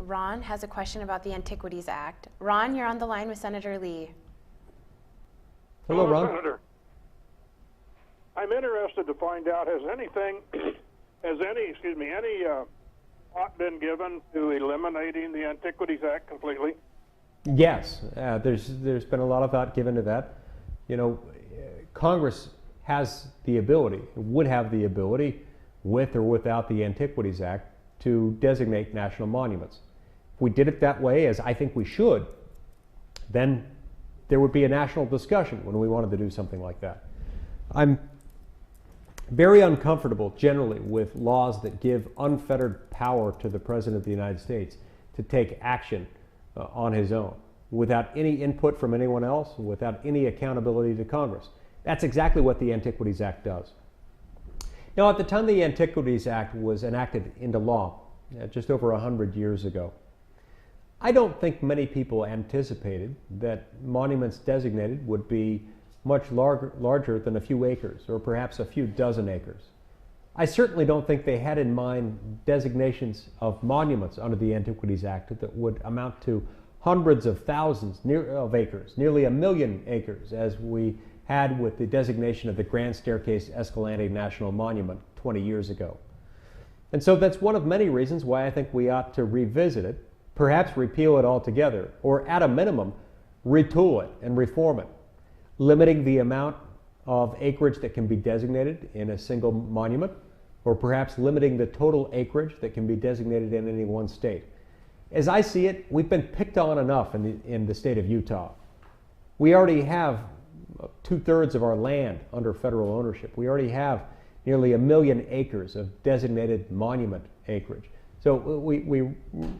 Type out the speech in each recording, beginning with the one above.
Ron has a question about the Antiquities Act. Ron, you're on the line with Senator Lee. Hello, Ron. Senator. I'm interested to find out, has any thought been given to eliminating the Antiquities Act completely? Yes, there's been a lot of thought given to that. You know, Congress has the ability, would have the ability, with or without the Antiquities Act, to designate national monuments. If we did it that way, as I think we should, then there would be a national discussion when we wanted to do something like that. I'm very uncomfortable generally with laws that give unfettered power to the President of the United States to take action on his own, without any input from anyone else, without any accountability to Congress. That's exactly what the Antiquities Act does. Now, at the time the Antiquities Act was enacted into law, just over 100 years ago, I don't think many people anticipated that monuments designated would be much larger than a few acres, or perhaps a few dozen acres. I certainly don't think they had in mind designations of monuments under the Antiquities Act that would amount to hundreds of thousands of acres, nearly 1 million acres, as we had with the designation of the Grand Staircase Escalante National Monument 20 years ago. And so that's one of many reasons why I think we ought to revisit it, perhaps repeal it altogether, or at a minimum, retool it and reform it, limiting the amount of acreage that can be designated in a single monument, or perhaps limiting the total acreage that can be designated in any one state. As I see it, we've been picked on enough in the state of Utah. We already have 2/3 of our land under federal ownership. We already have nearly 1 million acres of designated monument acreage. So we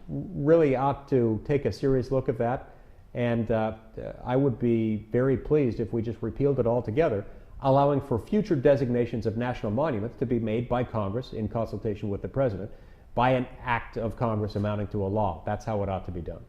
really ought to take a serious look at that, and I would be very pleased if we just repealed it altogether, allowing for future designations of national monuments to be made by Congress in consultation with the President by an act of Congress amounting to a law. That's how it ought to be done.